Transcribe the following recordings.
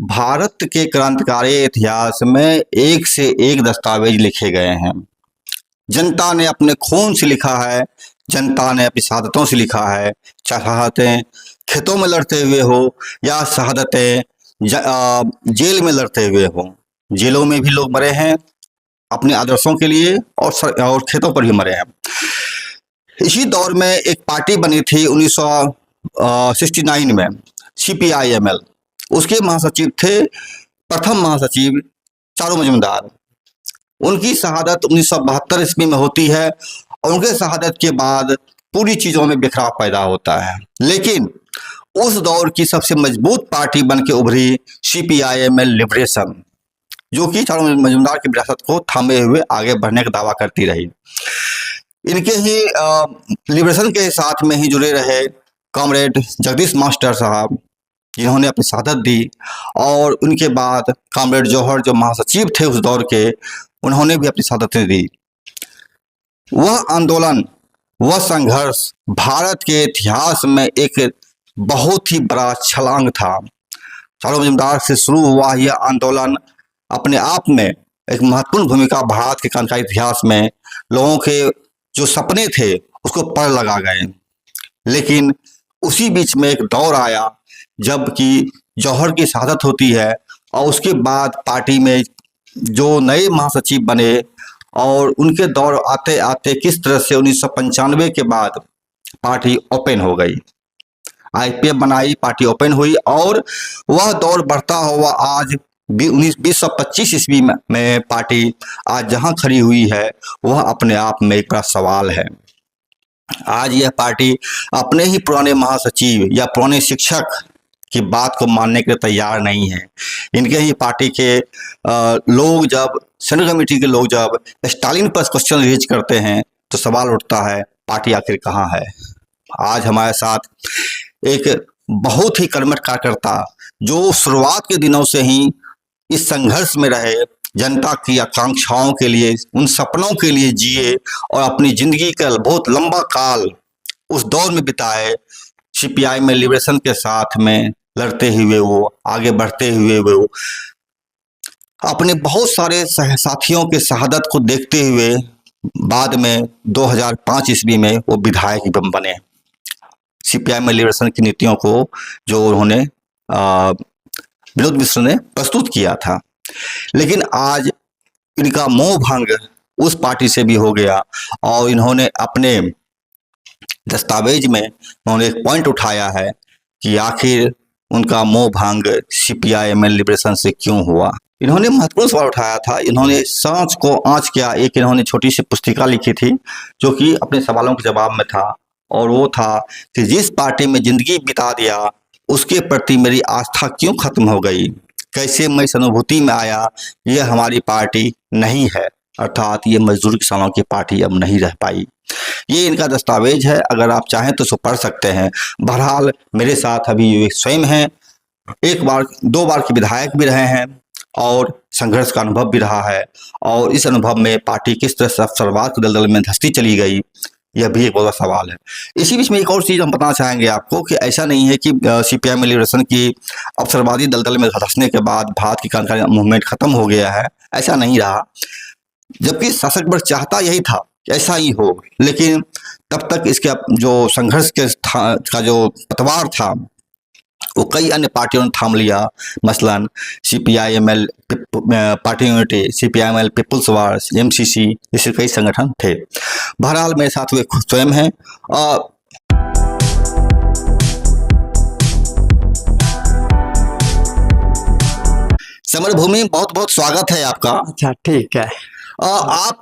भारत के क्रांतिकारी इतिहास में एक से एक दस्तावेज लिखे गए हैं। जनता ने अपने खून से लिखा है, जनता ने अपनी शहादतों से लिखा है। शहादतें खेतों में लड़ते हुए हो या शहादतें जेल में लड़ते हुए हो। जेलों में भी लोग मरे हैं अपने आदर्शों के लिए और खेतों पर भी मरे हैं। इसी दौर में एक पार्टी बनी थी 1969 में, CPIML। उसके महासचिव थे प्रथम महासचिव चारू मजूमदार। उनकी शहादत 1972 ईस्वी में होती है और उनके शहादत के बाद पूरी चीज़ों में बिखराव पैदा होता है। लेकिन उस दौर की सबसे मजबूत पार्टी बन के उभरी CPIML लिबरेशन, जो कि चारू मजूमदार की विरासत को थामे हुए आगे बढ़ने का दावा करती रही। इनके ही लिबरेशन के साथ में ही जुड़े रहे कॉमरेड जगदीश मास्टर साहब, जिन्होंने अपनी शहादत दी, और उनके बाद कॉमरेड जौहर जो महासचिव थे उस दौर के, उन्होंने भी अपनी शहादतें दी। वह आंदोलन, वह संघर्ष भारत के इतिहास में एक बहुत ही बड़ा छलांग था। चारू मजूमदार से शुरू हुआ यह आंदोलन अपने आप में एक महत्वपूर्ण भूमिका भारत के क्रांतिकारी इतिहास में, लोगों के जो सपने थे उसको पर लगा गए। लेकिन उसी बीच में एक दौर आया जबकि जौहर की शहादत होती है और उसके बाद पार्टी में जो नए महासचिव बने और उनके दौर आते आते किस तरह से 1995 के बाद पार्टी ओपन हो गई, IPF बनाई, पार्टी ओपन हुई और वह दौर बढ़ता हुआ आज 2025 ईस्वी में पार्टी आज जहां खड़ी हुई है वह अपने आप में एक बड़ा सवाल है। आज यह पार्टी अपने ही पुराने महासचिव या पुराने शिक्षक की बात को मानने के लिए तैयार नहीं है। इनके ही पार्टी के लोग जब सेंट्रल कमेटी के लोग जब स्टालिन पर क्वेश्चन रेज करते हैं तो सवाल उठता है पार्टी आखिर कहाँ है। आज हमारे साथ एक बहुत ही कर्मठ कार्यकर्ता जो शुरुआत के दिनों से ही इस संघर्ष में रहे, जनता की आकांक्षाओं के लिए, उन सपनों के लिए जिए और अपनी जिंदगी का बहुत लंबा काल उस दौर में बिताए, CPIML लिबरेशन के साथ में लड़ते हुए वो आगे बढ़ते हुए वो अपने बहुत सारे साथियों के शहादत को देखते हुए बाद में 2005 ईस्वी में वो विधायक बने। CPIML लिबरेशन की नीतियों को जो उन्होंने विनोद मिश्र ने प्रस्तुत किया था। लेकिन आज इनका मोह भंग उस पार्टी से भी हो गया और इन्होंने अपने दस्तावेज में उन्होंने एक पॉइंट उठाया है कि आखिर उनका मोह भंग CPIML लिबरेशन से क्यों हुआ। इन्होंने महत्वपूर्ण सवाल उठाया था। इन्होंने सांच को आंच किया, एक इन्होंने छोटी सी पुस्तिका लिखी थी जो कि अपने सवालों के जवाब में था, और वो था कि जिस पार्टी में जिंदगी बिता दिया उसके प्रति मेरी आस्था क्यों खत्म हो गई, कैसे मैं इस अनुभूति में आया ये हमारी पार्टी नहीं है, अर्थात ये मजदूर किसानों की पार्टी अब नहीं रह पाई। ये इनका दस्तावेज है, अगर आप चाहें तो इसको पढ़ सकते हैं। बहरहाल मेरे साथ अभी ये स्वयं हैं, एक बार 2 बार के विधायक भी रहे हैं और संघर्ष का अनुभव भी रहा है, और इस अनुभव में पार्टी किस तरह से अवसरवाद के दलदल में धंसती चली गई यह भी एक बड़ा सवाल है। इसी बीच में एक और चीज़ हम बताना चाहेंगे आपको कि ऐसा नहीं है कि CPIML लिबरेशन की अवसरवादी दलदल में धंसने के बाद भारत की क्रांतिकारी मूवमेंट खत्म हो गया है, ऐसा नहीं रहा। जबकि शासक वर्ग चाहता यही था कि ऐसा ही हो, लेकिन तब तक इसके जो संघर्ष का जो पतवार था वो कई अन्य पार्टियों ने थाम लिया। मसलन CPIML party unity, CPIML people's war, MCC जैसे कई संगठन थे। बहरहाल मेरे साथ वे स्वयं हैं। समरभूमि बहुत बहुत स्वागत है आपका। अच्छा, ठीक है। आप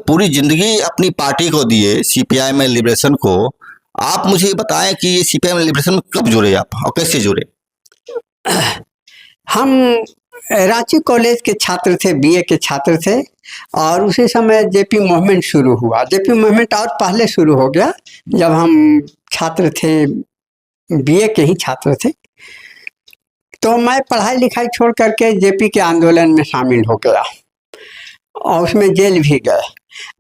पूरी जिंदगी अपनी पार्टी को दिए, CPIML लिबरेशन को। आप मुझे बताएं कि ये CPIML लिबरेशन में कब जुड़े आप और कैसे जुड़े? हम रांची कॉलेज के छात्र थे, BA के छात्र थे, और उसी समय JP मूवमेंट शुरू हुआ। JP मूवमेंट और पहले शुरू हो गया जब हम छात्र थे, BA के ही छात्र थे। तो मैं पढ़ाई लिखाई छोड़ करके JP के आंदोलन में शामिल हो गया और उसमें जेल भी गए।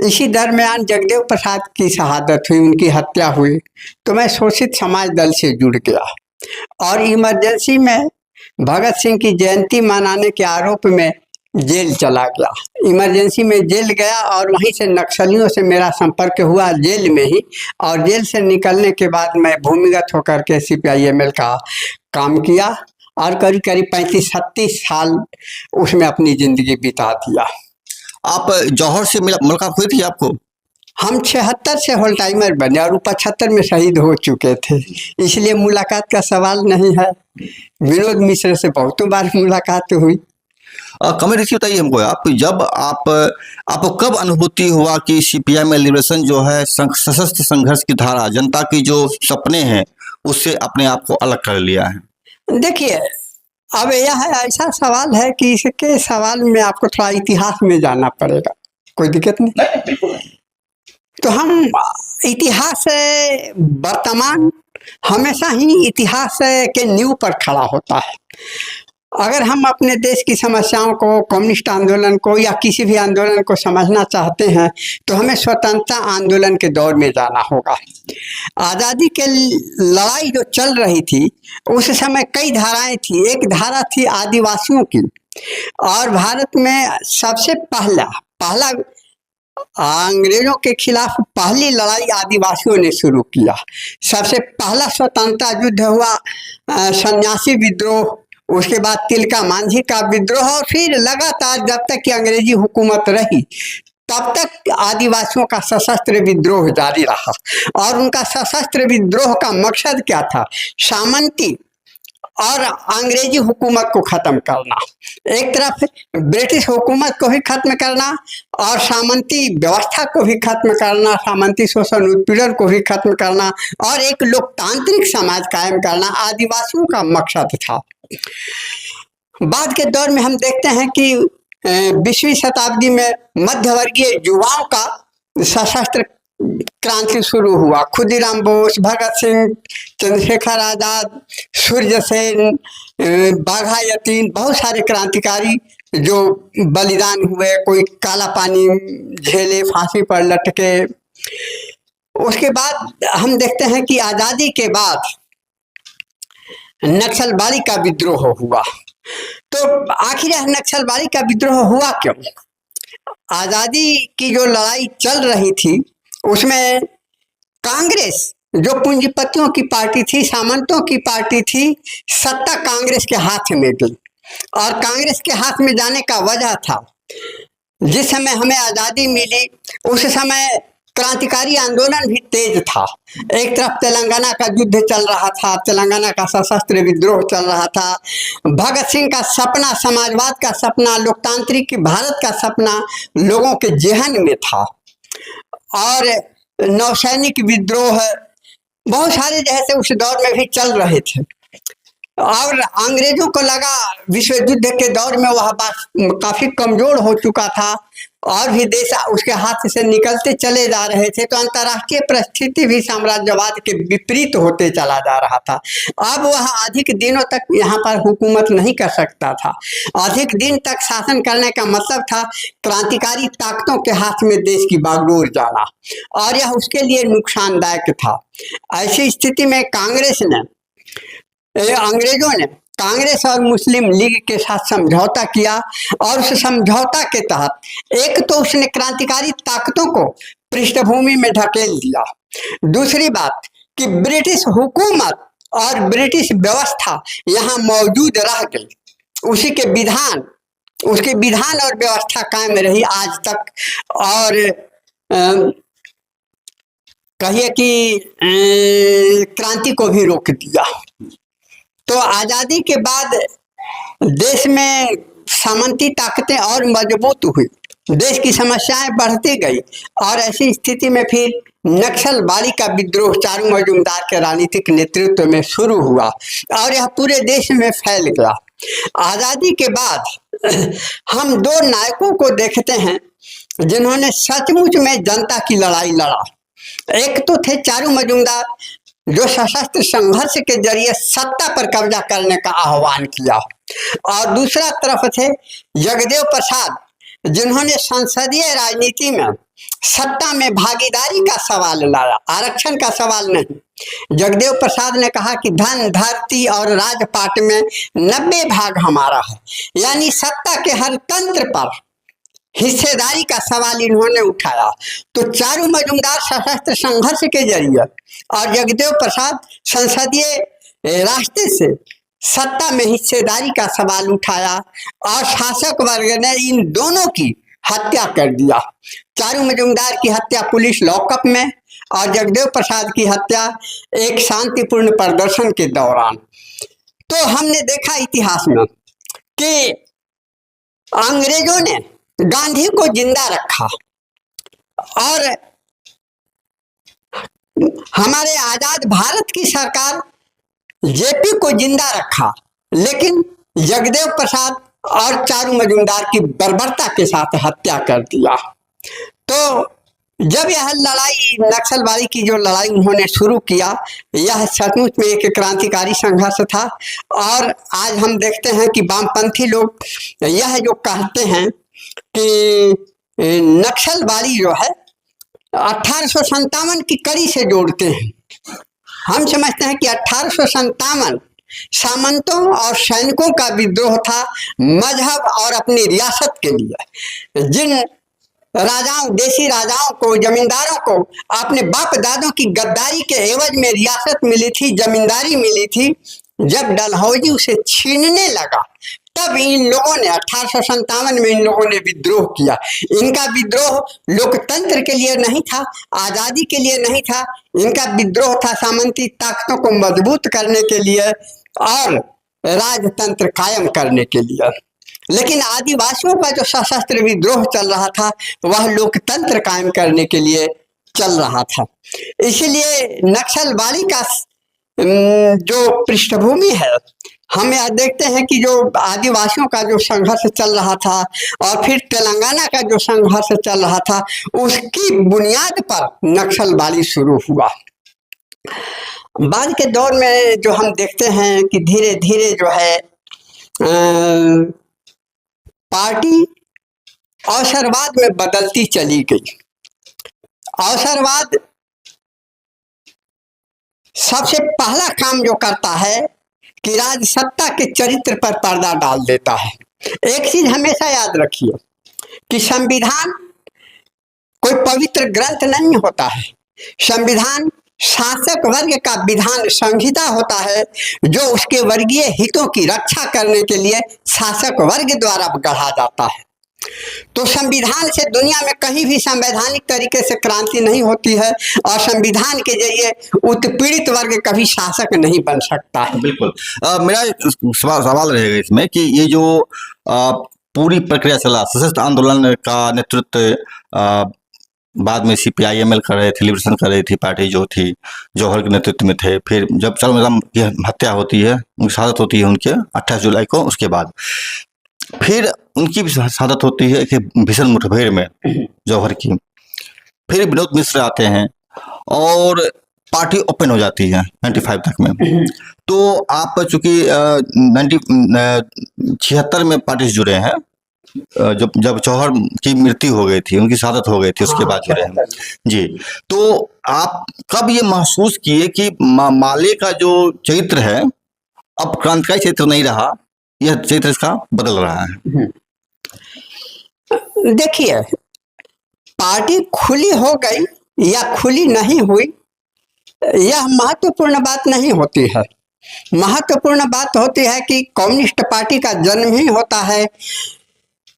इसी दरमियान जगदेव प्रसाद की शहादत हुई, उनकी हत्या हुई, तो मैं शोषित समाज दल से जुड़ गया और इमरजेंसी में भगत सिंह की जयंती मनाने के आरोप में जेल चला गया। इमरजेंसी में जेल गया और वहीं से नक्सलियों से मेरा संपर्क हुआ जेल में ही, और जेल से निकलने के बाद मैं भूमिगत होकर के CPI-ML का काम किया और करीब करीब 35-36 साल उसमें अपनी जिंदगी बिता दिया। आप जौहर से मुलाकात हुई थी आपको? हम 76 से होल टाइमर बने और 75 में शहीद हो चुके थे, इसलिए मुलाकात का सवाल नहीं है। विनोद मिश्र से बहुतों बार मुलाकात हुई। कमेंट इसी बताइए हमको, आप जब आपको कब अनुभूति हुआ कि CPI-ML लिबरेशन जो है सशस्त्र संघर्ष की धारा, जनता की जो सपने हैं उससे अपने आप को अलग कर लिया है? देखिए, अब यह ऐसा सवाल है कि इसके सवाल में आपको थोड़ा इतिहास में जाना पड़ेगा। कोई दिक्कत नहीं, बिल्कुल नहीं। तो हम इतिहास वर्तमान हमेशा ही इतिहास के नींव पर खड़ा होता है। अगर हम अपने देश की समस्याओं को, कम्युनिस्ट आंदोलन को या किसी भी आंदोलन को समझना चाहते हैं तो हमें स्वतंत्रता आंदोलन के दौर में जाना होगा। आज़ादी के लड़ाई जो चल रही थी उस समय कई धाराएं थी। एक धारा थी आदिवासियों की, और भारत में सबसे पहला अंग्रेजों के खिलाफ पहली लड़ाई आदिवासियों ने शुरू किया। सबसे पहला स्वतंत्रता युद्ध हुआ सन्यासी विद्रोह, उसके बाद तिलका मांझी का विद्रोह, और फिर लगातार जब तक कि अंग्रेजी हुकूमत रही तब तक आदिवासियों का सशस्त्र विद्रोह जारी रहा। और उनका सशस्त्र विद्रोह का मकसद क्या था? सामंती और अंग्रेजी हुकूमत को ख़त्म करना। एक तरफ ब्रिटिश हुकूमत को भी ख़त्म करना और सामंती व्यवस्था को भी ख़त्म करना, सामंती शोषण उत्पीड़न को भी ख़त्म करना और एक लोकतांत्रिक समाज कायम करना आदिवासियों का मकसद था। बाद के दौर में हम देखते हैं कि 20वीं शताब्दी में मध्यवर्गीय युवाओं का सशस्त्र क्रांति शुरू हुआ। खुदीराम बोस, भगत सिंह, चंद्रशेखर आज़ाद, सूर्य सेन, बाघा यतीन, बहुत सारे क्रांतिकारी जो बलिदान हुए, कोई काला पानी झेले, फांसी पर लटके। उसके बाद हम देखते हैं कि आज़ादी के बाद नक्सलवादी का विद्रोह हुआ। तो आखिर यह नक्सलवादी का विद्रोह हुआ क्यों? आज़ादी की जो लड़ाई चल रही थी उसमें कांग्रेस, जो पूंजीपतियों की पार्टी थी, सामंतों की पार्टी थी, सत्ता कांग्रेस के हाथ में गई। और कांग्रेस के हाथ में जाने का वजह था, जिस समय हमें आज़ादी मिली उस समय क्रांतिकारी आंदोलन भी तेज था। एक तरफ तेलंगाना का युद्ध चल रहा था, तेलंगाना का सशस्त्र विद्रोह चल रहा था। भगत सिंह का सपना, समाजवाद का सपना, लोकतांत्रिक भारत का सपना लोगों के जेहन में था। और नौसैनिक विद्रोह बहुत सारे जैसे उस दौर में भी चल रहे थे। और अंग्रेजों को लगा विश्व युद्ध के दौर में वह बात काफ़ी कमज़ोर हो चुका था और भी देश उसके हाथ से निकलते चले जा रहे थे, तो अंतर्राष्ट्रीय परिस्थिति भी साम्राज्यवाद के विपरीत होते चला जा रहा था। अब वह अधिक दिनों तक यहाँ पर हुकूमत नहीं कर सकता था। अधिक दिन तक शासन करने का मतलब था क्रांतिकारी ताकतों के हाथ में देश की बागडोर जाना, और यह उसके लिए नुकसानदायक था। ऐसी स्थिति में कांग्रेस ने, अंग्रेजों ने कांग्रेस और मुस्लिम लीग के साथ समझौता किया, और उस समझौता के तहत एक तो उसने क्रांतिकारी ताकतों को पृष्ठभूमि में ढकेल दिया। दूसरी बात कि ब्रिटिश हुकूमत और ब्रिटिश व्यवस्था यहाँ मौजूद रह गई, उसके विधान और व्यवस्था कायम रही आज तक। और कहिए कि क्रांति को भी रोक दिया। तो आज़ादी के बाद देश में सामंती ताकतें और मजबूत हुई, देश की समस्याएं बढ़ती गई, और ऐसी स्थिति में फिर नक्सलवादी का विद्रोह चारू मजूमदार के राजनीतिक नेतृत्व में शुरू हुआ और यह पूरे देश में फैल गया। आज़ादी के बाद हम दो नायकों को देखते हैं जिन्होंने सचमुच में जनता की लड़ाई लड़ा। एक तो थे चारू मजूमदार, जो सशस्त्र संघर्ष के जरिए सत्ता पर कब्जा करने का आह्वान किया, और दूसरा तरफ थे जगदेव प्रसाद, जिन्होंने संसदीय राजनीति में सत्ता में भागीदारी का सवाल लाया, आरक्षण का सवाल नहीं। जगदेव प्रसाद ने कहा कि धन धरती और राजपाट में 90 भाग हमारा है, यानी सत्ता के हर तंत्र पर हिस्सेदारी का सवाल इन्होंने उठाया। तो चारू मजूमदार सशस्त्र संघर्ष के जरिए और जगदेव प्रसाद संसदीय रास्ते से सत्ता में हिस्सेदारी का सवाल उठाया और शासक वर्ग ने इन दोनों की हत्या कर दिया। चारू मजूमदार की हत्या पुलिस लॉकअप में और जगदेव प्रसाद की हत्या एक शांतिपूर्ण प्रदर्शन के दौरान। तो हमने देखा इतिहास में कि अंग्रेजों ने गांधी को जिंदा रखा और हमारे आजाद भारत की सरकार जेपी को जिंदा रखा, लेकिन जगदेव प्रसाद और चारू मजूमदार की बर्बरता के साथ हत्या कर दिया। तो जब यह लड़ाई नक्सलवादी की जो लड़ाई उन्होंने शुरू किया, यह सचमुच में एक क्रांतिकारी संघर्ष था। और आज हम देखते हैं कि वामपंथी लोग यह जो कहते हैं कि नक्सलवादी जो है 1857 की कड़ी से जोड़ते हैं। हम समझते हैं कि 1857 सामंतों और सैनिकों का विद्रोह था मजहब और अपनी रियासत के लिए। जिन राजाओं, देसी राजाओं को, जमींदारों को अपने बाप दादों की गद्दारी के एवज में रियासत मिली थी, जमींदारी मिली थी, जब डलहौजी उसे छीनने लगा तब इन लोगों ने 1857 में इन लोगों ने विद्रोह किया। इनका विद्रोह लोकतंत्र के लिए नहीं था, आज़ादी के लिए नहीं था, इनका विद्रोह था सामंती ताकतों को मजबूत करने के लिए और राजतंत्र कायम करने के लिए। लेकिन आदिवासियों का जो सशस्त्र विद्रोह चल रहा था वह लोकतंत्र कायम करने के लिए चल रहा था। इसलिए नक्सलवादी का जो पृष्ठभूमि है, हम यह देखते हैं कि जो आदिवासियों का जो संघर्ष चल रहा था और फिर तेलंगाना का जो संघर्ष चल रहा था, उसकी बुनियाद पर नक्सलवादी शुरू हुआ। बाद के दौर में जो हम देखते हैं कि धीरे धीरे जो है पार्टी अवसरवाद में बदलती चली गई। अवसरवाद सबसे पहला काम जो करता है कि राजसत्ता के चरित्र पर पर्दा डाल देता है। एक चीज हमेशा याद रखिए कि संविधान कोई पवित्र ग्रंथ नहीं होता है। संविधान शासक वर्ग का विधान संहिता होता है जो उसके वर्गीय हितों की रक्षा करने के लिए शासक वर्ग द्वारा गढ़ा जाता है। तो संविधान से दुनिया में कहीं भी संवैधानिक तरीके से क्रांति नहीं होती है और संविधान के जरिए उत्पीड़ित वर्ग कभी शासक नहीं बन सकता है। बिल्कुल। मेरा सवाल रहेगा इसमें कि ये जो पूरी प्रक्रिया चला, सशस्त्र आंदोलन का नेतृत्व बाद में CPI-ML कर रहे थे, लिबरेशन कर रही थी पार्टी जो थी, जौहर के नेतृत्व में थे। फिर जब चारू निजाम की हत्या होती है, उनकी शहादत होती है उनके 28 जुलाई को, उसके बाद फिर उनकी भी शहादत होती है कि भीषण मुठभेड़ में जौहर की। फिर विनोद मिश्र आते हैं और पार्टी ओपन हो जाती है 95 तक में। तो आप चूंकि 76 में पार्टी से जुड़े हैं, जब जौहर की मृत्यु हो गई थी, उनकी शहादत हो गई थी, उसके बाद जुड़े हैं जी। तो आप कब ये महसूस किए कि माले का जो चरित्र है अब क्रांतिकारी चरित्र नहीं रहा, यह चरित्र इसका बदल रहा है? देखिए, पार्टी खुली हो गई या खुली नहीं हुई, यह महत्वपूर्ण बात नहीं होती है। महत्वपूर्ण बात होती है कि कम्युनिस्ट पार्टी का जन्म ही होता है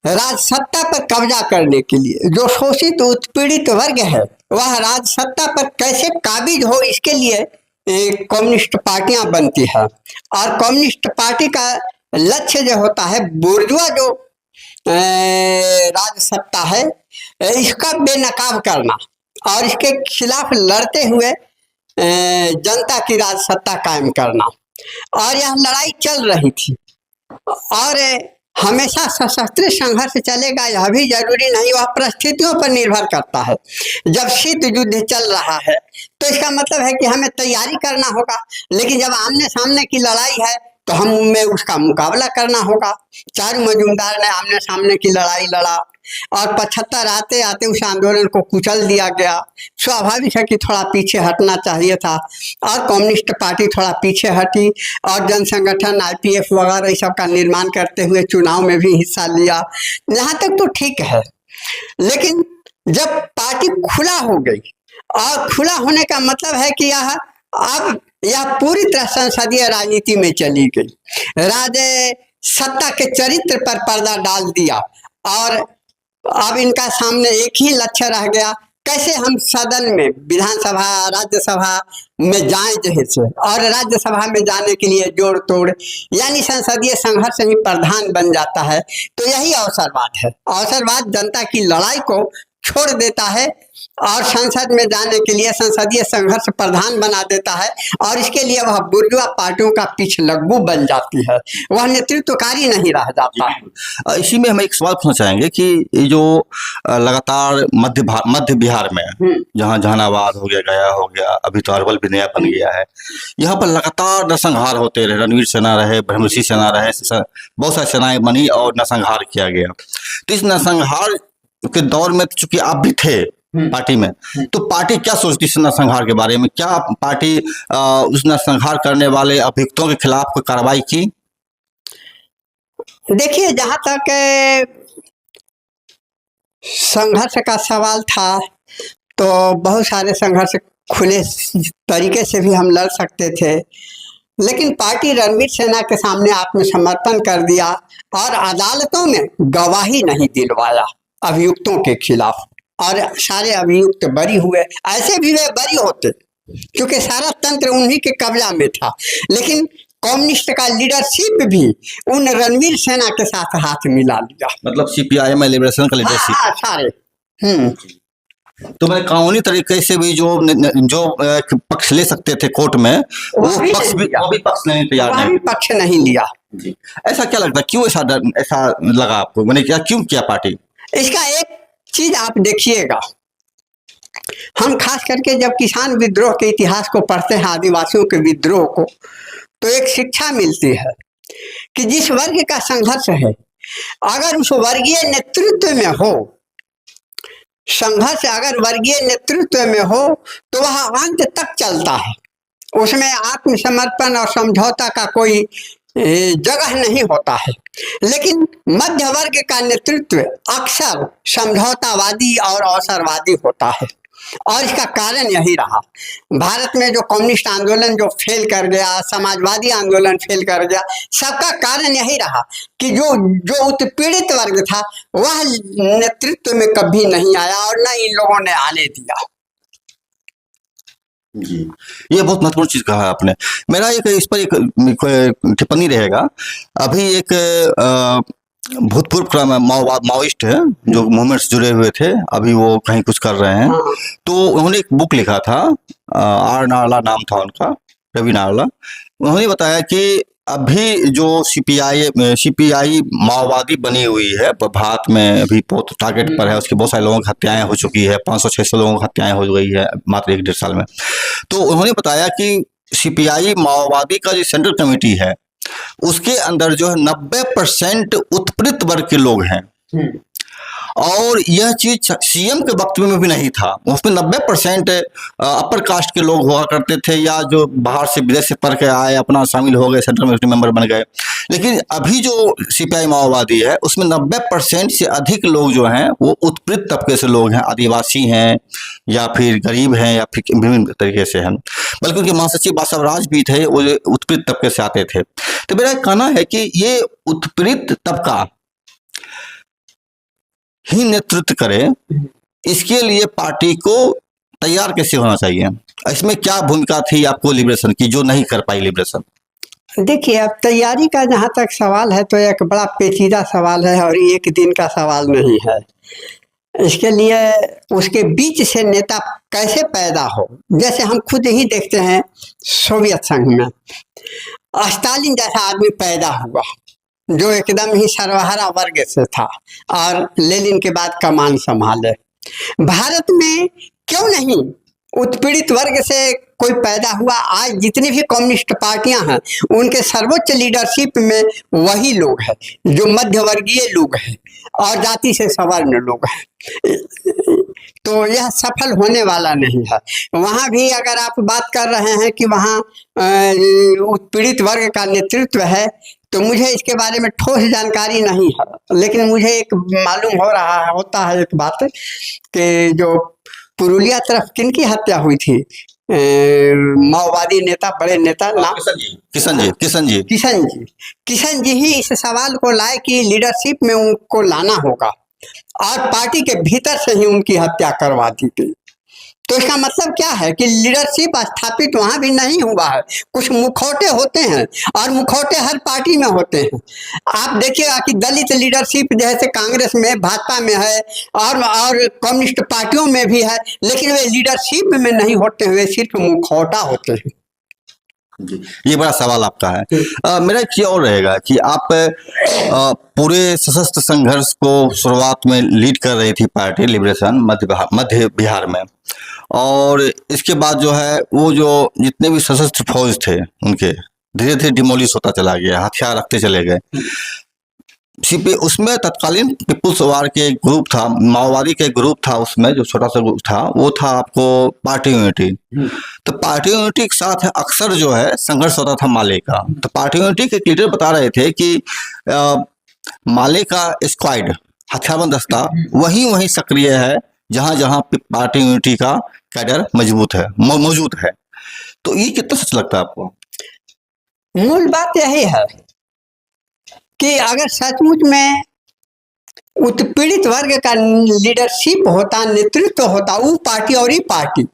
राजसत्ता पर कब्जा करने के लिए। जो शोषित उत्पीड़ित वर्ग है वह राजसत्ता पर कैसे काबिज हो, इसके लिए कम्युनिस्ट पार्टियां बनती है। और कम्युनिस्ट पार्टी का लक्ष्य जो होता है, बुर्जुआ जो राजसत्ता है इसका बेनकाब करना और इसके खिलाफ लड़ते हुए जनता की राजसत्ता कायम करना। और यह लड़ाई चल रही थी और हमेशा सशस्त्र संघर्ष चलेगा यह भी जरूरी नहीं, वह परिस्थितियों पर निर्भर करता है। जब शीत युद्ध चल रहा है तो इसका मतलब है कि हमें तैयारी करना होगा, लेकिन जब आमने सामने की लड़ाई है तो हमें उसका मुकाबला करना होगा। चारू मजूमदार ने आमने सामने की लड़ाई लड़ा, और 75 आते आते उस आंदोलन को कुचल दिया गया। स्वाभाविक है कि थोड़ा पीछे हटना चाहिए था और कम्युनिस्ट पार्टी थोड़ा पीछे हटी और जन संगठन IPF वगैरह इस सब का निर्माण करते हुए चुनाव में भी हिस्सा लिया। यहाँ तक तो ठीक है, लेकिन जब पार्टी खुला हो गई और खुला होने का मतलब है कि यह पूरी तरह संसदीय राजनीति में चली गई, सत्ता के चरित्र पर पर्दा डाल दिया और अब इनका सामने एक ही लक्ष्य रह गया, कैसे हम सदन में विधानसभा राज्यसभा में जाएं जैसे, और राज्यसभा में जाने के लिए जोड़ तोड़ यानी संसदीय संघर्ष ही प्रधान बन जाता है। तो यही अवसरवाद है। अवसरवाद जनता की लड़ाई को छोड़ देता है और संसद में जाने के लिए संसदीय संघर्ष प्रधान बना देता है और इसके लिए वह बुर्जुआ पार्टियों का पिछलग्गू बन जाती है, वह नेतृत्वकारी नहीं रह जाता है। इसी में हम एक सवाल पूछना चाहेंगे कि ये जो लगातार मध्य बिहार में जहाँ जहानाबाद हो गया, गया हो गया, अभी तो अरवल भी नया बन गया है, यहाँ पर लगातार नरसंहार होते रहे, रणवीर सेना रहे, ब्रह्मसी सेना रहे, बहुत सारी सेनाएं बनी और नरसंहार किया गया। तो इस नरसंहार के दौर में चूंकि आप भी थे पार्टी में, तो पार्टी क्या सोचती है नरसंहार के बारे में? क्या पार्टी उस नरसंहार करने वाले अभियुक्तों के खिलाफ कोई कार्रवाई की? देखिए, जहां तक संघर्ष का सवाल था तो बहुत सारे संघर्ष खुले तरीके से भी हम लड़ सकते थे, लेकिन पार्टी रणवीर सेना के सामने आत्मसमर्पण कर दिया और अदालतों में गवाही नहीं दिलवाया अभियुक्तों के खिलाफ और सारे अभियुक्त बरी हुए। ऐसे भी वे बरी होते क्योंकि सारा तंत्र उन्हीं के कब्जा में था, लेकिन कम्युनिस्ट का लीडरशिप भी उन रणवीर सेना के साथ हाथ मिला लिया। मतलब CPIM लिबरेशन का लीडरशिप सारे तो मैं कानूनी तरीके से भी जो पक्ष ले सकते थे कोर्ट में, वो भी पक्ष नहीं तैयार नहीं, पक्ष नहीं लिया। जी, ऐसा क्या लगता है, क्यों ऐसा लगा आपको? मैंने क्यों किया पार्टी? इसका एक चीज आप देखिएगा, हम खास करके जब किसान विद्रोह के इतिहास को पढ़ते हैं, आदिवासियों के विद्रोह को, तो एक शिक्षा मिलती है कि जिस वर्ग का संघर्ष है, अगर उस वर्गीय नेतृत्व में हो, संघर्ष अगर वर्गीय नेतृत्व में हो तो वह अंत तक चलता है, उसमें आत्मसमर्पण और समझौता का कोई जगह नहीं होता है। लेकिन मध्य वर्ग का नेतृत्व अक्सर समझौतावादी और अवसरवादी होता है और इसका कारण यही रहा। भारत में जो कम्युनिस्ट आंदोलन जो फेल कर गया, समाजवादी आंदोलन फेल कर गया, सबका कारण यही रहा कि जो उत्पीड़ित वर्ग था वह नेतृत्व में कभी नहीं आया और न इन लोगों ने आने दिया। जी, ये बहुत महत्वपूर्ण चीज कहा आपने। मेरा इस पर एक टिप्पणी रहेगा। अभी एक भूतपूर्व माओइस्ट है जो मूवमेंट से जुड़े हुए थे, अभी वो कहीं कुछ कर रहे हैं, तो उन्होंने एक बुक लिखा था, आर नारला नाम था उनका, रवि नारला। उन्होंने बताया कि अभी जो CPI माओवादी बनी हुई है भारत में, अभी बहुत टारगेट पर है, उसके बहुत सारे लोगों की हत्याएं हो चुकी है, 500-600 लोगों की हत्याएं हो गई है मात्र 1-1.5 साल में। तो उन्होंने बताया कि CPI माओवादी का जो सेंट्रल कमेटी है उसके अंदर जो है 90% उत्पीड़ित वर्ग के लोग हैं और यह चीज CM के वक्तव्य में भी नहीं था। उसमें 90% अपर कास्ट के लोग हुआ करते थे या जो बाहर से विदेश से पढ़ के आए, अपना शामिल हो गए, सेंट्रल कमेटी मेंबर बन गए। लेकिन अभी जो CPI माओवादी है उसमें 90% से अधिक लोग जो हैं वो उत्पीड़ित तबके से लोग हैं, आदिवासी हैं या फिर गरीब हैं या फिर विभिन्न तरीके से हैं। बल्कि उनके महासचिव बासव राज भी थे, वो उत्पीड़ित तबके से आते थे। तो मेरा कहना है कि ये उत्पीड़ित तबका ही नेतृत्व करे, इसके लिए पार्टी को तैयार कैसे होना चाहिए? इसमें क्या भूमिका थी आपको लिबरेशन की जो नहीं कर पाई लिबरेशन? देखिए, अब तैयारी का जहाँ तक सवाल है तो एक बड़ा पेचीदा सवाल है और एक दिन का सवाल नहीं है। इसके लिए उसके बीच से नेता कैसे पैदा हो, जैसे हम खुद ही देखते हैं सोवियत संघ में स्टालिन जैसा आदमी पैदा हुआ जो एकदम ही सर्वहारा वर्ग से था और लेनिन के बाद कमान संभाले। भारत में क्यों नहीं उत्पीड़ित वर्ग से कोई पैदा हुआ, आज जितनी भी कम्युनिस्ट पार्टियां हैं उनके सर्वोच्च लीडरशिप में वही लोग हैं जो मध्य वर्गीय लोग हैं और जाति से सवर्ण लोग हैं। तो यह सफल होने वाला नहीं है। वहाँ भी अगर आप बात कर रहे हैं कि वहाँ उत्पीड़ित वर्ग का नेतृत्व है, तो मुझे इसके बारे में ठोस जानकारी नहीं है, लेकिन मुझे एक मालूम हो रहा है, होता है एक बात कि जो पुरुलिया तरफ किनकी हत्या हुई थी, माओवादी नेता, बड़े नेता, नाम किशन जी ही इस सवाल को लाए कि लीडरशिप में उनको लाना होगा और पार्टी के भीतर से ही उनकी हत्या करवा दी गई। तो इसका मतलब क्या है कि लीडरशिप स्थापित वहां भी नहीं हुआ है। कुछ मुखौटे होते हैं और मुखौटे हर पार्टी में होते हैं। आप देखिएगा कि दलित लीडरशिप जैसे कांग्रेस में, भाजपा में है और कम्युनिस्ट पार्टियों में भी है, लेकिन वे लीडरशिप में नहीं होते हुए सिर्फ मुखौटा होते हैं। जी, ये बड़ा सवाल आपका है। मेरा एक ये और रहेगा कि आप पूरे सशस्त्र संघर्ष को शुरुआत में लीड कर रही थी पार्टी लिबरेशन मध्य बिहार में, और इसके बाद जो है वो जो जितने भी सशस्त्र फौज थे उनके धीरे धीरे डिमोलिश होता चला गया, हथियार रखते चले गए। उसमें तत्कालीन पीपुल्स वार के एक ग्रुप था, माओवादी का एक ग्रुप था, उसमें जो छोटा सा ग्रुप था वो था आपको पार्टी यूनिटी। तो पार्टी यूनिटी के साथ अक्सर जो है संघर्ष होता था माले का। तो पार्टी यूनिटी के लीडर बता रहे थे कि माले का स्क्वाड, हथियारबंद दस्ता वहीं सक्रिय है जहां जहां पार्टी यूनिटी का कैडर मौजूद है। तो ये कितना सच लगता है आपको? मूल बात यही है कि अगर सचमुच में उत्पीड़ित वर्ग का लीडरशिप होता, नेतृत्व होता, वो पार्टी और ये पार्टी,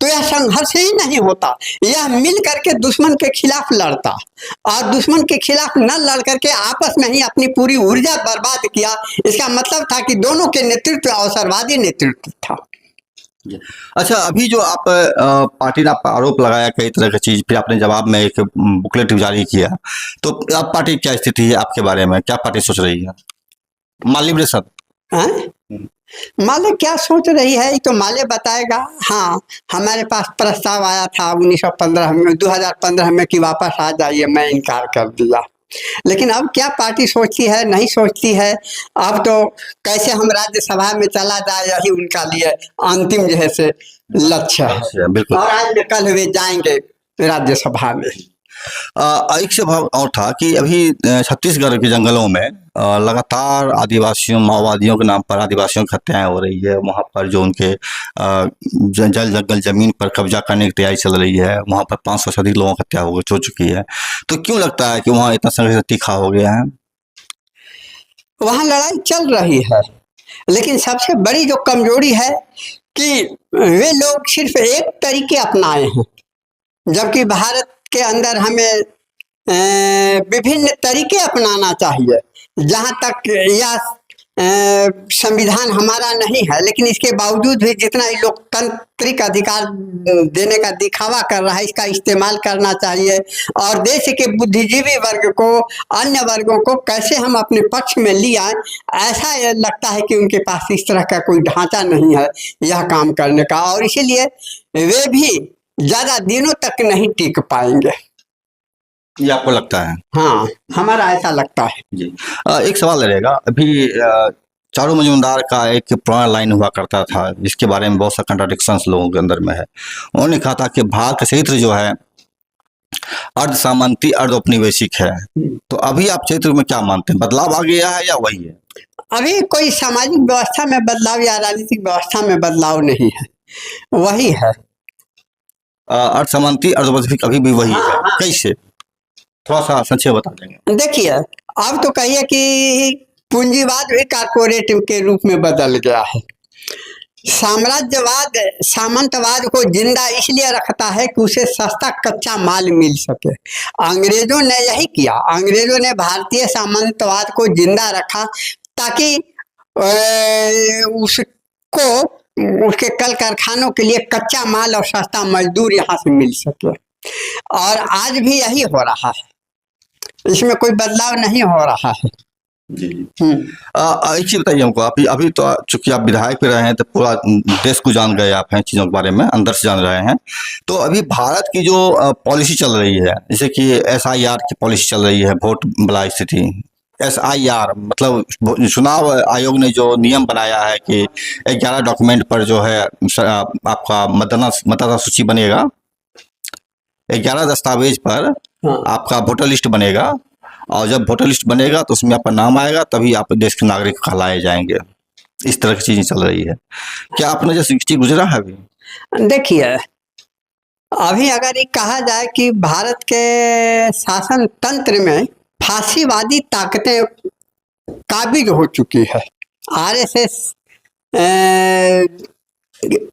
तो यह संघर्ष ही नहीं होता। यह मिल करके दुश्मन के खिलाफ लड़ता और दुश्मन के खिलाफ न लड़ करके आपस में ही अपनी पूरी ऊर्जा बर्बाद किया। इसका मतलब था कि दोनों के नेतृत्व अवसरवादी नेतृत्व था। अच्छा, अभी जो आप पार्टी ने आप आरोप लगाया कई तरह की चीज, फिर आपने जवाब में एक बुकलेट जारी किया, तो अब पार्टी क्या स्थिति है आपके बारे में, क्या पार्टी सोच रही है? माले क्या सोच रही है ये तो माले बताएगा। हाँ, हमारे पास प्रस्ताव आया था 2015 में कि वापस आ जाइए, मैं इनकार कर दिया। लेकिन अब क्या पार्टी सोचती है नहीं सोचती है, अब तो कैसे हम राज्यसभा में चला जाए यही उनका लिए अंतिम जैसे लक्ष्य है। और आज कल वे जाएंगे राज्यसभा में। एक सवाल और था कि अभी छत्तीसगढ़ के जंगलों में लगातार आदिवासियों, माओवादियों के नाम पर आदिवासियों की हत्याएं हो रही है। वहाँ पर जो उनके जंगल जमीन पर कब्जा करने की तैयारी चल रही है, वहाँ पर 500 से अधिक लोगों की हत्या हो चुकी है। तो क्यों लगता है कि वहाँ इतना संघर्ष तीखा हो गया है? वहाँ लड़ाई चल रही है, लेकिन सबसे बड़ी जो कमजोरी है कि वे लोग सिर्फ एक तरीके अपनाए हैं, जबकि भारत के अंदर हमें विभिन्न तरीके अपनाना चाहिए। जहाँ तक यह संविधान हमारा नहीं है, लेकिन इसके बावजूद भी जितना ही लोकतांत्रिक अधिकार देने का दिखावा कर रहा है, इसका इस्तेमाल करना चाहिए। और देश के बुद्धिजीवी वर्ग को, अन्य वर्गों को कैसे हम अपने पक्ष में लिया, ऐसा लगता है कि उनके पास इस तरह का कोई ढांचा नहीं है यह काम करने का, और इसीलिए वे भी ज्यादा दिनों तक नहीं टिक पाएंगे। ये आपको लगता है? हाँ, हमारा ऐसा लगता है जी। एक सवाल रहेगा, अभी चारू मजूमदार का एक पुराना लाइन हुआ करता था जिसके बारे में बहुत सा कंट्राडिक्शंस लोगों के अंदर में है। उन्होंने कहा था कि भारत का चरित्र जो है अर्ध सामंती अर्ध औपनिवेशिक है। तो अभी आप चरित्र में क्या मानते हैं, बदलाव आ गया है या वही है? अभी कोई सामाजिक व्यवस्था में बदलाव या राजनीतिक व्यवस्था में बदलाव नहीं है, वही है। अर्ध सामंती अर्ध औपनिवेशिक अभी भी वही है। कैसे, थोड़ा सा संक्षेप बता देंगे? देखिए, अब तो कहिए कि पूंजीवाद भी कारपोरेट के रूप में बदल गया है। साम्राज्यवाद सामंतवाद को जिंदा इसलिए रखता है कि उसे सस्ता कच्चा माल मिल सके। अंग्रेजों ने यही किया, अंग्रेजों ने भारतीय सामंतवाद को जिंदा रखा ताकि उसको, उसके कल कारखानों के लिए कच्चा माल और सस्ता मजदूर यहाँ से मिल सके। और आज भी यही हो रहा है, इसमें कोई बदलाव नहीं हो रहा है। जी। एक चीज बताइए हमको, अभी अभी तो चूंकि आप विधायक पे रहे हैं तो पूरा देश को जान गए आप हैं, चीजों के बारे में अंदर से जान रहे हैं। तो अभी भारत की जो पॉलिसी चल रही है, जैसे कि SIR की पॉलिसी चल रही है, वोट बला स्थिति, SIR मतलब चुनाव आयोग ने जो नियम बनाया है कि 11 डॉक्यूमेंट पर जो है आपका मतदाता सूची बनेगा, 11 दस्तावेज पर हाँ। आपका वोटर लिस्ट बनेगा, और जब वोटर लिस्ट बनेगा तो उसमें आपका नाम आएगा, तभी आप देश के नागरिक कहलाए जाएंगे। इस तरह की चीजें चल रही है। क्या आपने जैसे चीज गुजरा है अभी? देखिए, अभी अगर ये कहा जाए कि भारत के शासन तंत्र में फांसीवादी ताकतें काबिज हो चुकी है। RSS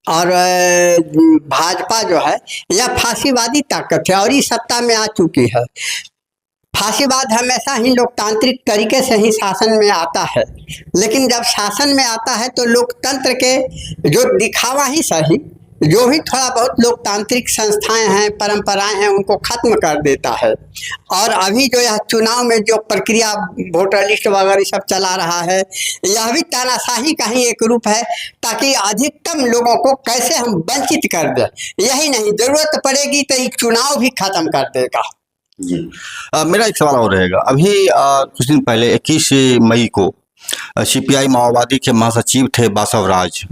और भाजपा जो है यह फांसीवादी ताकत है और ये सत्ता में आ चुकी है। फांसीवाद हमेशा ही लोकतांत्रिक तरीके से ही शासन में आता है, लेकिन जब शासन में आता है तो लोकतंत्र के जो दिखावा ही सही, जो भी थोड़ा बहुत लोकतांत्रिक संस्थाएं हैं, परंपराएं हैं, उनको खत्म कर देता है। और अभी जो यह चुनाव में जो प्रक्रिया वोटर लिस्ट वगैरह सब चला रहा है, यह भी तानाशाही का ही एक रूप है, ताकि अधिकतम लोगों को कैसे हम वंचित कर दें। यही नहीं, जरूरत पड़ेगी तो ये चुनाव भी खत्म कर देगा। जी। मेरा एक सवाल और रहेगा। अभी कुछ दिन पहले 21 मई को CPI माओवादी के महासचिव थे बासव राज,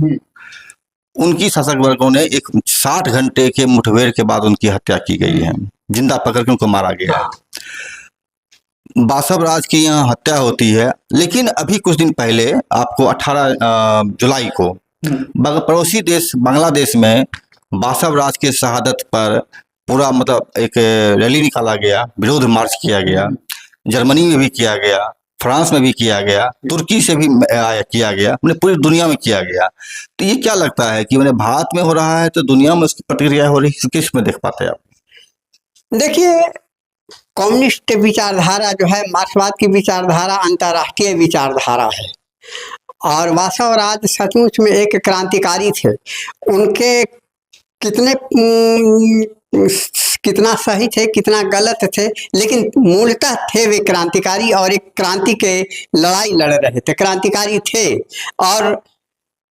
उनकी शासक वर्गों ने एक 60 घंटे के मुठभेड़ के बाद उनकी हत्या की गई है, जिंदा पकड़ के उनको मारा गया है। बासव राज की यहाँ हत्या होती है, लेकिन अभी कुछ दिन पहले आपको 18 जुलाई को पड़ोसी देश बांग्लादेश में बासव राज के शहादत पर पूरा मतलब एक रैली निकाला गया, विरोध मार्च किया गया। जर्मनी में भी किया गया, फ्रांस में भी किया गया, तुर्की से भी किया गया, मैंने पूरी दुनिया में किया गया। तो ये क्या लगता है कि मैंने भारत में हो रहा है तो दुनिया में उसकी प्रतिक्रिया हो रही है, किस में देख पाते हैं आप? देखिए, कम्युनिस्ट विचारधारा जो है, मार्क्सवाद की विचारधारा अंतर्राष्ट्रीय विचारधारा है, और बासव राज सचमुच में एक क्रांतिकारी थे। उनके कितना सही थे, कितना गलत थे, लेकिन मूलतः थे वे क्रांतिकारी और एक क्रांति के लड़ाई लड़ रहे थे, क्रांतिकारी थे। और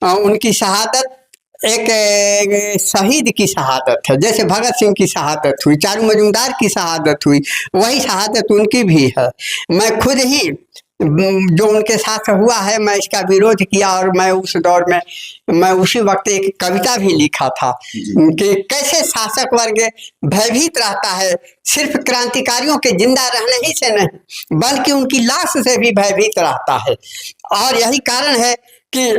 उनकी शहादत एक शहीद की शहादत है, जैसे भगत सिंह की शहादत हुई, चारू मजूमदार की शहादत हुई, वही शहादत उनकी भी है। मैं खुद ही जो उनके साथ हुआ है, मैं इसका विरोध किया, और मैं उस दौर में मैं उसी वक्त एक कविता भी लिखा था कि कैसे शासक वर्ग भयभीत रहता है, सिर्फ क्रांतिकारियों के जिंदा रहने ही से नहीं बल्कि उनकी लाश से भी भयभीत रहता है। और यही कारण है कि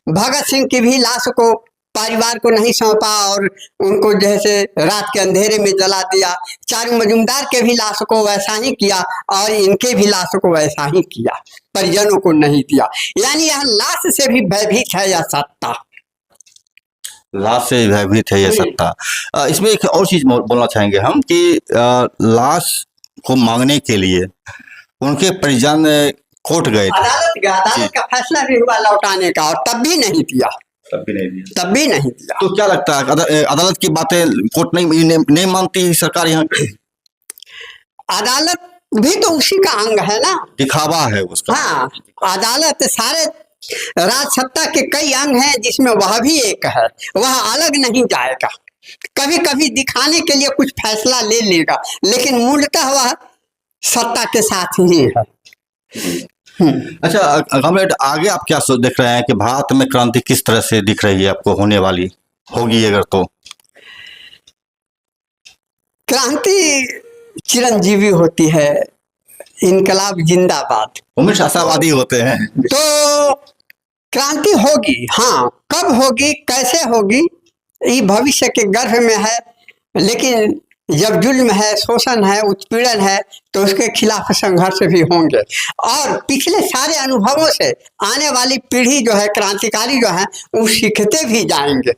भगत सिंह की भी लाश को परिवार को नहीं सौंपा और उनको जैसे रात के अंधेरे में जला दिया। चारू मजूमदार के भी लाश को वैसा ही किया और इनके भी लाश को वैसा ही किया, परिजनों को नहीं दिया। यानी यह लाश से भी भयभीत है यह सत्ता, लाश से भयभीत है यह सत्ता। इसमें एक और चीज बोलना चाहेंगे हम कि लाश को मांगने के लिए उनके परिजन कोर्ट गए थे, अदालत का फैसला भी हुआ लौटाने का, और तब भी नहीं दिया, तब भी नहीं दिया। तो क्या लगता है अदालत की बातें कोर्ट नहीं मानती सरकार यहाँ? अदालत भी तो उसी का अंग है ना, दिखावा है उसका। हाँ, अदालत सारे राज सत्ता के कई अंग हैं जिसमें वह भी एक है, वह अलग नहीं जाएगा। कभी कभी दिखाने के लिए कुछ फैसला ले लेगा, लेकिन मूलतः वह सत्ता के साथ ही है। अच्छा कॉमरेड, आगे आप क्या देख रहे हैं कि भारत में क्रांति किस तरह से दिख रही है आपको होने वाली, होगी अगर तो? क्रांति चिरंजीवी होती है, इनकलाब जिंदाबाद, हमेशा आशावादी होते हैं। तो क्रांति होगी, हाँ, कब होगी, कैसे होगी, ये भविष्य के गर्भ में है। लेकिन जब जुल्म है, शोषण है, उत्पीड़न है, तो उसके खिलाफ संघर्ष भी होंगे। और पिछले सारे अनुभवों से आने वाली पीढ़ी जो है, क्रांतिकारी जो है, वो सीखते भी जाएंगे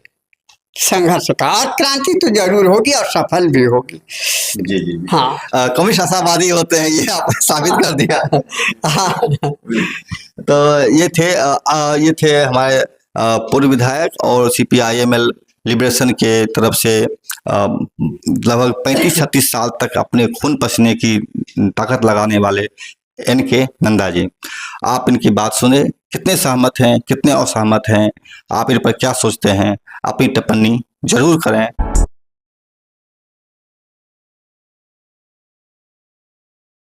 संघर्ष का, और क्रांति तो जरूर होगी और सफल भी होगी। जी जी हाँ, कमिश्न आशावादी होते हैं, ये आपने साबित कर दिया। हाँ। तो ये थे हमारे पूर्व विधायक और CPI-ML लिबरेशन के तरफ से लगभग 35-36 साल तक अपने खून पसीने की ताकत लगाने वाले NK नंदा जी। आप इनकी बात सुने, कितने सहमत हैं, कितने असहमत हैं, आप इन पर क्या सोचते हैं, अपनी टिप्पणी जरूर करें।